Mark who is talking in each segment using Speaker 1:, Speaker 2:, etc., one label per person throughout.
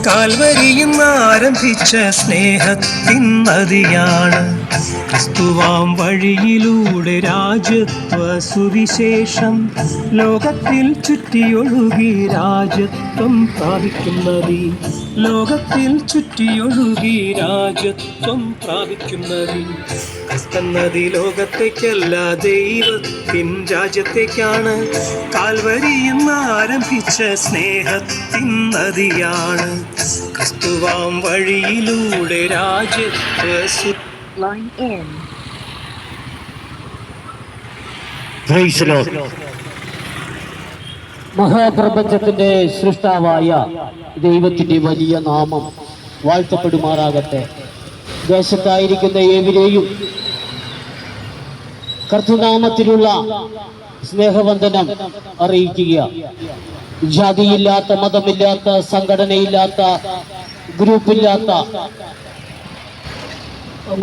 Speaker 1: കാൽവരിയിൽ ആരംഭിച്ച സ്നേഹത്തിൻ നദിയാണ് ക്രിസ്തുവാം വഴിയിലൂടെ രാജത്വ സുവിശേഷം ലോകത്തിൽ ചുറ്റിയൊഴുകി രാജത്വം പ്രാപിക്കുന്നതി. ലോകത്തിൽ ചുറ്റിയൊഴുകി രാജത്വം പ്രാപിക്കുന്നതി. ക്രിസ്തന്നതി ലോകത്തേക്കല്ല ദൈവത്തിൻ രാജ്യത്തേക്കാണ്. കാൽവരിയിൽ ആരംഭിച്ച സ്നേഹത്തിൻ നദിയാണ് ക്രിസ്തുവാം വഴിയിലൂടെ രാജത്വ.
Speaker 2: മഹാപ്രപഞ്ചത്തിന്റെ സൃഷ്ടാവായ ദൈവത്തിന്റെ വലിയ നാമം വാഴ്ത്തപ്പെടുമാറാകട്ടെ. ദേശത്തായിരിക്കുന്ന ഏവരെയും കർത്തൃനാമത്തിലുള്ള സ്നേഹവന്ദനം അറിയിക്കുക. ജാതിയില്ലാത്ത, മതമില്ലാത്ത, സംഘടനയില്ലാത്ത, ഗ്രൂപ്പില്ലാത്ത,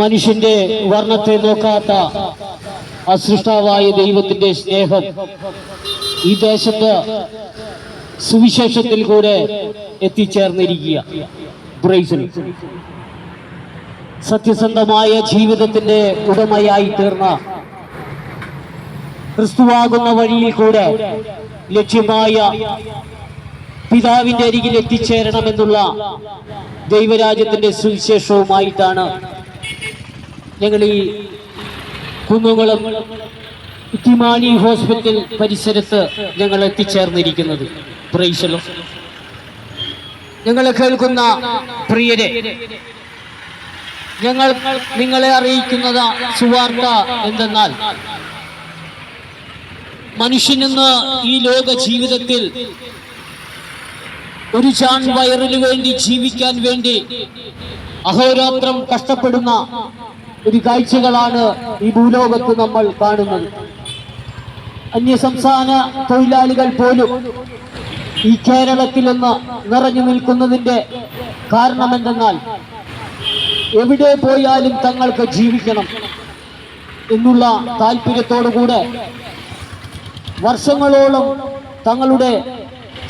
Speaker 2: മനുഷ്യന്റെ വർണ്ണത്തെ നോക്കാത്ത ആ സൃഷ്ടാവായ ദൈവത്തിന്റെ സ്നേഹം ഈ ദേശത്ത് സുവിശേഷത്തിൽ കൂടെ എത്തിച്ചേർന്നിരിക്കുക. സത്യസന്ധമായ ജീവിതത്തിന്റെ ഉടമയായി തീർന്ന ക്രിസ്തുവാകുന്ന വഴിയിൽ കൂടെ ലക്ഷ്യമായ പിതാവിന്റെ അരികിൽ എത്തിച്ചേരണമെന്നുള്ള ദൈവരാജ്യത്തിന്റെ സുവിശേഷവുമായിട്ടാണ് ഞങ്ങൾ ഈ കുന്നുകുളം ഇത്തിമാനി ഹോസ്പിറ്റൽ പരിസരത്ത് ഞങ്ങൾ എത്തിച്ചേർന്നിരിക്കുന്നത്. പ്രൈസലോ. ഞങ്ങളെ കേൾക്കുന്ന പ്രിയരെ, ഞങ്ങൾ നിങ്ങളെ അറിയിക്കുന്നത് സുവാർത്ത എന്തെന്നാൽ, മനുഷ്യനെന്ന് ഈ ലോക ജീവിതത്തിൽ ഒരു ചാൺ വയറിന് വേണ്ടി ജീവിക്കാൻ വേണ്ടി അഹോരാത്രം കഷ്ടപ്പെടുന്ന ഒരു കാഴ്ചകളാണ് ഈ ഭൂലോകത്ത് നമ്മൾ കാണുന്നത്. അന്യസംസ്ഥാന തൊഴിലാളികൾ പോലും ഈ കേരളത്തിൽ നിന്ന് നിറഞ്ഞു നിൽക്കുന്നതിന്റെ കാരണമെന്തെന്നാൽ, എവിടെ പോയാലും തങ്ങൾക്ക് ജീവിക്കണം എന്നുള്ള താല്പര്യത്തോടുകൂടെ വർഷങ്ങളോളം തങ്ങളുടെ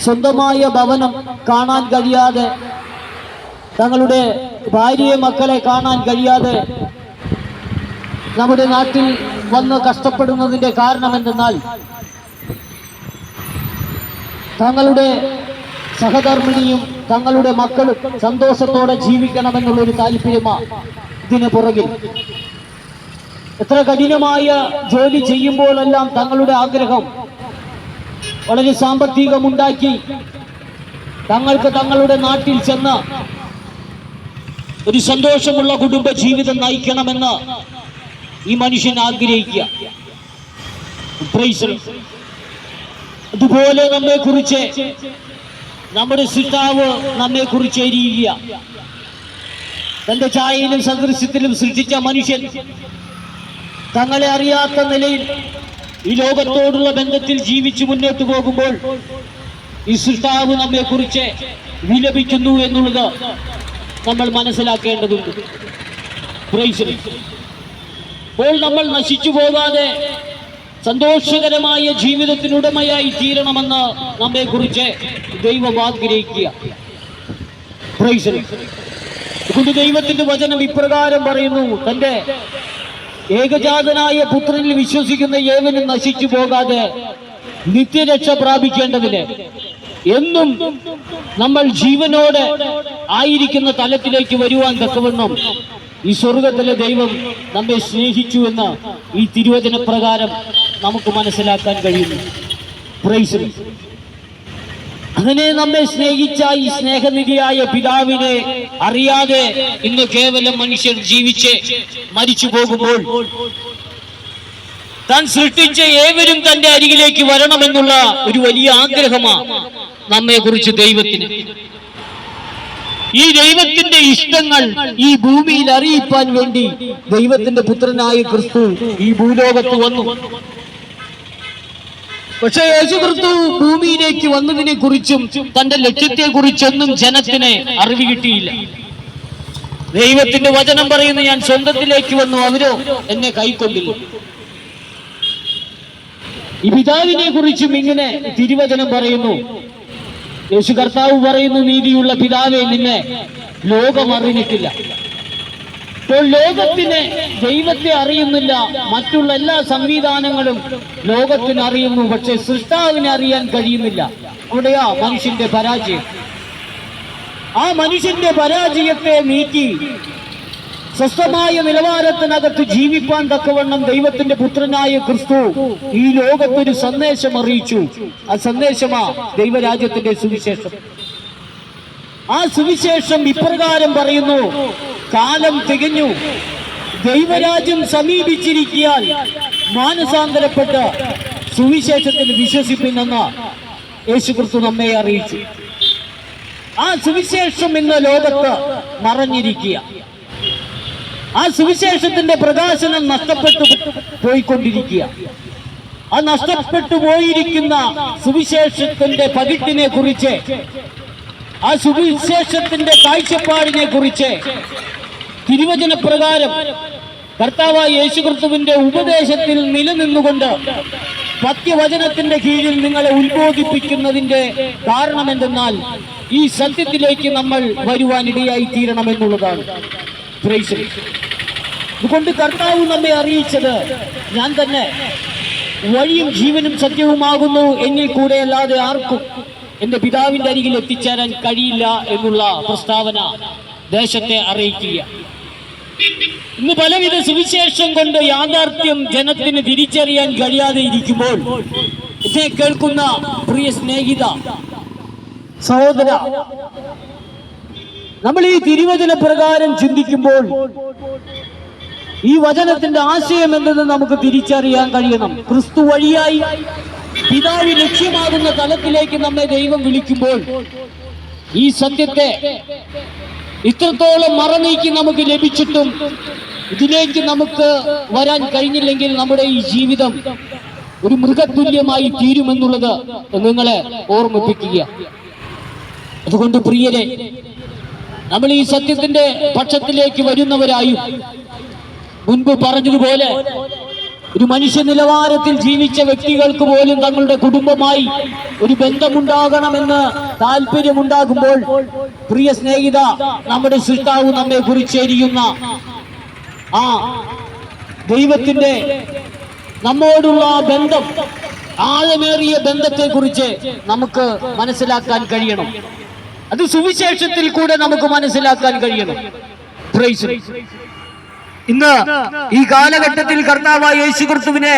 Speaker 2: സ്വന്തമായ ഭവനം കാണാൻ കഴിയാതെ, തങ്ങളുടെ ഭാര്യയെ മക്കളെ കാണാൻ കഴിയാതെ നമ്മുടെ നാട്ടിൽ വന്ന് കഷ്ടപ്പെടുന്നതിന്റെ കാരണമെന്തെന്നാൽ, തങ്ങളുടെ സഹധർമ്മിണിയും തങ്ങളുടെ മക്കളും സന്തോഷത്തോടെ ജീവിക്കണമെന്നുള്ളൊരു താല്പര്യമാണ് ഇതിന് പുറകിൽ. എത്ര കഠിനമായ ജോലി ചെയ്യുമ്പോഴെല്ലാം തങ്ങളുടെ ആഗ്രഹം വളരെ സാമ്പത്തികമുണ്ടാക്കി തങ്ങൾക്ക് തങ്ങളുടെ നാട്ടിൽ ചെന്ന് ഒരു സന്തോഷമുള്ള കുടുംബ ജീവിതം നയിക്കണമെന്ന് ഈ മനുഷ്യൻ ആഗ്രഹിക്കുക. അതുപോലെ നമ്മെ കുറിച്ച് നമ്മുടെ സൃഷ്ടാവ് നമ്മെ കുറിച്ച് എരിയുക. തന്റെ ഛായയിലും സദൃശ്യത്തിലും സൃഷ്ടിച്ച മനുഷ്യൻ തങ്ങളെ അറിയാത്ത നിലയിൽ ഈ ലോകത്തോടുള്ള ബന്ധത്തിൽ ജീവിച്ചു മുന്നോട്ട് പോകുമ്പോൾ ഈ സൃഷ്ടാവ് നമ്മെ കുറിച്ച് വിലപിക്കുന്നു എന്നുള്ളത് നമ്മൾ മനസ്സിലാക്കേണ്ടതുണ്ട്. അപ്പോൾ നമ്മൾ നശിച്ചു പോകാതെ സന്തോഷകരമായ ജീവിതത്തിനുടമയായി തീരണമെന്ന് നമ്മെ കുറിച്ച് ദൈവം ആഗ്രഹിക്കുക. അതുകൊണ്ട് ദൈവത്തിന്റെ വചനം ഇപ്രകാരം പറയുന്നു, തന്റെ ഏകജാതനായ പുത്രനിൽ വിശ്വസിക്കുന്ന ഏവനും നശിച്ചു പോകാതെ നിത്യരക്ഷ പ്രാപിക്കേണ്ടതിന് എന്നും നമ്മൾ ജീവനോടെ ആയിരിക്കുന്ന തലത്തിലേക്ക് വരുവാൻ തക്കവണ്ണം ഈ സ്വർഗത്തിലെ ദൈവം നമ്മെ സ്നേഹിച്ചു എന്ന് ഈ തിരുവചന പ്രകാരം നമുക്ക് മനസ്സിലാക്കാൻ കഴിയുന്നു. അങ്ങനെ നമ്മെ സ്നേഹിച്ച ഈ സ്നേഹനിധിയായ പിതാവിനെ അറിയാതെ ഇന്ന് കേവലം മനുഷ്യർ ജീവിച്ച് മരിച്ചു പോകുമ്പോൾ, താൻ സൃഷ്ടിച്ച ഏവരും തന്റെ അരികിലേക്ക് വരണമെന്നുള്ള ഒരു വലിയ ആഗ്രഹമാണ് നമ്മെ കുറിച്ച് ദൈവത്തിന്. ഈ ദൈവത്തിന്റെ ഇഷ്ടങ്ങൾ ഈ ഭൂമിയിൽ അറിയിപ്പാൻ വേണ്ടി ദൈവത്തിന്റെ പുത്രനായ ക്രിസ്തു ഈ ഭൂലോകത്ത് വന്നു. പക്ഷെ യേശു ക്രിസ്തു ഭൂമിയിലേക്ക് വന്നതിനെ കുറിച്ചും തന്റെ ലക്ഷ്യത്തെ കുറിച്ചൊന്നും ജനത്തിന് അറിവ് കിട്ടിയില്ല. ദൈവത്തിന്റെ വചനം പറയുന്നു, ഞാൻ സ്വന്തത്തിലേക്ക് വന്നു, അവരോ എന്നെ കൈക്കൊണ്ടില്ല. ഈ പിതാവിനെ കുറിച്ചും ഇങ്ങനെ തിരുവചനം പറയുന്നു, യേശു കർത്താവ് പറയുന്നു, നീതിയുള്ള പിതാവേ, നിന്നെ ലോകം അറിഞ്ഞിട്ടില്ല. ഇപ്പോൾ ലോകത്തിന് ദൈവത്തെ അറിയുന്നില്ല. മറ്റുള്ള എല്ലാ സംവിധാനങ്ങളും ലോകത്തിന് അറിയുന്നു, പക്ഷെ സൃഷ്ടാവിനെ അറിയാൻ കഴിയുന്നില്ല. അവിടെയാ മനുഷ്യന്റെ പരാജയം. ആ മനുഷ്യന്റെ പരാജയത്തെ നീക്കി സ്വസ്ഥമായ നിലവാരത്തിനകത്ത് ജീവിപ്പാൻ തക്കവണ്ണം ദൈവത്തിന്റെ പുത്രനായ ക്രിസ്തു ഈ ലോകത്തൊരു സന്ദേശം അറിയിച്ചു. ആ സന്ദേശമാ ദൈവരാജ്യത്തിന്റെ സുവിശേഷം. ആ സുവിശേഷം ഇപ്രകാരം പറയുന്നു: കാലം തികഞ്ഞു, ദൈവരാജ്യം സമീപിച്ചിരിക്കാൻ മാനസാന്തരപ്പെട്ട് സുവിശേഷത്തിൽ വിശ്വസിപ്പിനെന്ന് യേശുക്രിസ്തു നമ്മെ അറിയിച്ചു. ആ സുവിശേഷം ഇന്ന് ലോകത്ത് മറഞ്ഞിരിക്കുക. ആ സുവിശേഷത്തിന്റെ പ്രകാശനം നഷ്ടപ്പെട്ടു പോയിക്കൊണ്ടിരിക്കുക. ആ നഷ്ടപ്പെട്ടു പോയിരിക്കുന്ന സുവിശേഷത്തിന്റെ പകിട്ടിനെ കുറിച്ച്, ആ സുവിശേഷത്തിന്റെ കാഴ്ചപ്പാടിനെ കുറിച്ച് തിരുവചന പ്രകാരം കർത്താവായ യേശുക്രിസ്തുവിന്റെ ഉപദേശത്തിൽ നിലനിന്നുകൊണ്ട് പത്യവചനത്തിന്റെ കീഴിൽ നിങ്ങളെ ഉത്ബോധിപ്പിക്കുന്നതിന്റെ കാരണം എന്തെന്നാൽ ഈ സത്യത്തിലേക്ക് നമ്മൾ വരുവാനിടയായി തീരണമെന്നുള്ളതാണ്. അതുകൊണ്ട് കർത്താവ് നമ്മെ അറിയിച്ചത്, ഞാൻ തന്നെ വഴിയും ജീവനും സത്യവുമാകുന്നു, എന്നിൽ കൂടെ അല്ലാതെ ആർക്കും എന്റെ പിതാവിന്റെ അരികിൽ എത്തിച്ചേരാൻ കഴിയില്ല എന്നുള്ള പ്രസ്താവന ദേശത്തെ അറിയിക്കുക. ഇന്ന് പലവിധ സുവിശേഷം കൊണ്ട് യാഥാർത്ഥ്യം ജനത്തിന് തിരിച്ചറിയാൻ കഴിയാതെ ഇരിക്കുമ്പോൾ എന്നെ കേൾക്കുന്ന പ്രിയ സ്നേഹിത, സഹോദര, നമ്മൾ ഈ തിരുവചന പ്രകാരം ചിന്തിക്കുമ്പോൾ ഈ വചനത്തിന്റെ ആശയം എന്തെന്ന് നമുക്ക് തിരിച്ചറിയാൻ കഴിയണം. ക്രിസ്തു വഴിയായി പിതാവ് ലക്ഷ്യമാകുന്ന തലത്തിലേക്ക് നമ്മെ ദൈവം വിളിക്കുമ്പോൾ ഈ സത്യത്തെ ഇത്രത്തോളം മറനീക്കി നമുക്ക് ലഭിച്ചിട്ടും ഇതിലേക്ക് നമുക്ക് വരാൻ കഴിഞ്ഞില്ലെങ്കിൽ നമ്മുടെ ഈ ജീവിതം ഒരു മൃഗതുല്യമായി തീരുമെന്നുള്ളത് നിങ്ങളെ ഓർമ്മിപ്പിക്കുക. അതുകൊണ്ട് പ്രിയരെ, നമ്മൾ ഈ സത്യത്തിന്റെ പക്ഷത്തിലേക്ക് വരുന്നവരായും മുൻപ് പറഞ്ഞതുപോലെ ഒരു മനുഷ്യ നിലവാരത്തിൽ ജീവിച്ച വ്യക്തികൾക്ക് പോലും തങ്ങളുടെ കുടുംബമായി ഒരു ബന്ധമുണ്ടാകണമെന്ന് താല്പര്യമുണ്ടാകുമ്പോൾ, പ്രിയ സ്നേഹിത, നമ്മുടെ സൃഷ്ടാവ് നമ്മെ കുറിച്ചെരിയുന്ന ആ ദൈവത്തിന്റെ നമ്മോടുള്ള ബന്ധം, ആഴമേറിയ ബന്ധത്തെ കുറിച്ച് നമുക്ക് മനസ്സിലാക്കാൻ കഴിയണം. അത് സുവിശേഷത്തിൽ കൂടെ നമുക്ക് മനസ്സിലാക്കാൻ കഴിയണം. പ്രൈസ്. ഇന്ന് ഈ കാലഘട്ടത്തിൽ കർത്താവായ യേശുക്രിസ്തുവിനെ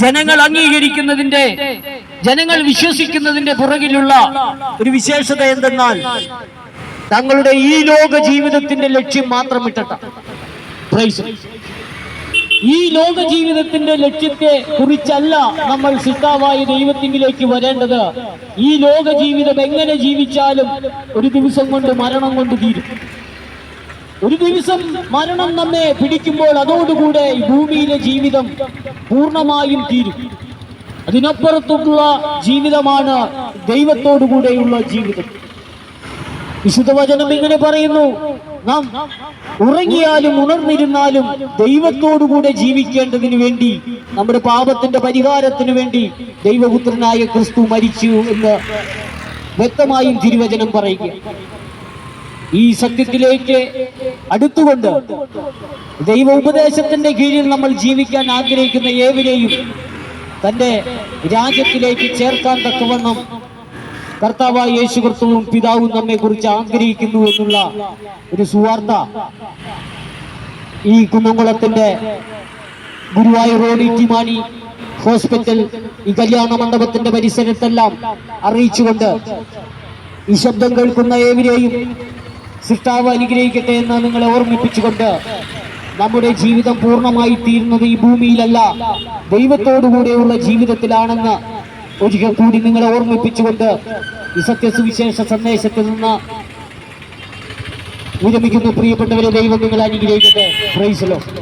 Speaker 2: ജനങ്ങൾ അംഗീകരിക്കുന്നതിന്റെ, ജനങ്ങൾ വിശ്വസിക്കുന്നതിന്റെ പുറകിലുള്ള ഒരു വിശേഷത എന്തെന്നാൽ തങ്ങളുടെ ഈ ലോക ജീവിതത്തിന്റെ ലക്ഷ്യം മാത്രം ഇട്ടട്ട. പ്രൈസ്. ഈ ലോക ജീവിതത്തിന്റെ ലക്ഷ്യത്തെ കുറിച്ചല്ല നമ്മൾ സൃഷ്ടാവായ ദൈവത്തിങ്കിലേക്ക് വരേണ്ടത്. ഈ ലോക ജീവിതം എങ്ങനെ ജീവിച്ചാലും ഒരു ദിവസം കൊണ്ട് മരണം കൊണ്ട് തീരും. ഒരു ദിവസം മരണം നമ്മെ പിടിക്കുമ്പോൾ അതോടുകൂടെ ഈ ഭൂമിയിലെ ജീവിതം പൂർണ്ണമായും തീരും. അതിനപ്പുറത്തുള്ള ജീവിതമാണ് ദൈവത്തോടുകൂടെയുള്ള ജീവിതം. വിശുദ്ധ വചനം ഇങ്ങനെ പറയുന്നു: നാം ഉറങ്ങിയാലും ഉണർന്നിരുന്നാലും ദൈവത്തോടുകൂടെ ജീവിക്കേണ്ടതിന് വേണ്ടി, നമ്മുടെ പാപത്തിന്റെ പരിഹാരത്തിന് വേണ്ടി ദൈവപുത്രനായ ക്രിസ്തു മരിച്ചു എന്ന് വ്യക്തമായും തിരുവചനം പറയുക. ഈ സത്യത്തിലേക്ക് അടുത്തുകൊണ്ട് ദൈവ ഉപദേശത്തിന്റെ കീഴിൽ നമ്മൾ ജീവിക്കാൻ ആഗ്രഹിക്കുന്ന ഏവരെയും തന്റെ രാജ്യത്തിലേക്ക് ചേർക്കാൻ തക്കവണ്ണം കർത്താവായ യേശുക്രിസ്തുവും പിതാവും നമ്മെ കുറിച്ച് ആഗ്രഹിക്കുന്നു എന്നുള്ള ഒരു സുവാർത്ത ഈ കുന്നംകുളത്തിന്റെ ഗുരുവായൂർ റോഡ് ഇറ്റിമാണി ഹോസ്പിറ്റൽ, ഈ കല്യാണ മണ്ഡപത്തിന്റെ പരിസരത്തെല്ലാം അറിയിച്ചുകൊണ്ട് ഈ ശബ്ദം കേൾക്കുന്ന ഏവരെയും സൃഷ്ടാവ് അനുഗ്രഹിക്കട്ടെ എന്ന് നിങ്ങളെ ഓർമ്മിപ്പിച്ചുകൊണ്ട്, നമ്മുടെ ജീവിതം പൂർണ്ണമായി തീരുന്നത് ഈ ഭൂമിയിലല്ല, ദൈവത്തോടുകൂടെയുള്ള ജീവിതത്തിലാണെന്ന് ഒരിക്കൽ കൂടി നിങ്ങളെ ഓർമ്മിപ്പിച്ചുകൊണ്ട് ഈ സത്യസുവിശേഷ സന്ദേശത്തിൽ നിന്ന് വിരമിക്കുന്നു. പ്രിയപ്പെട്ടവരെ, ദൈവം നിങ്ങളെ അനുഗ്രഹിക്കട്ടെ. Praise the Lord.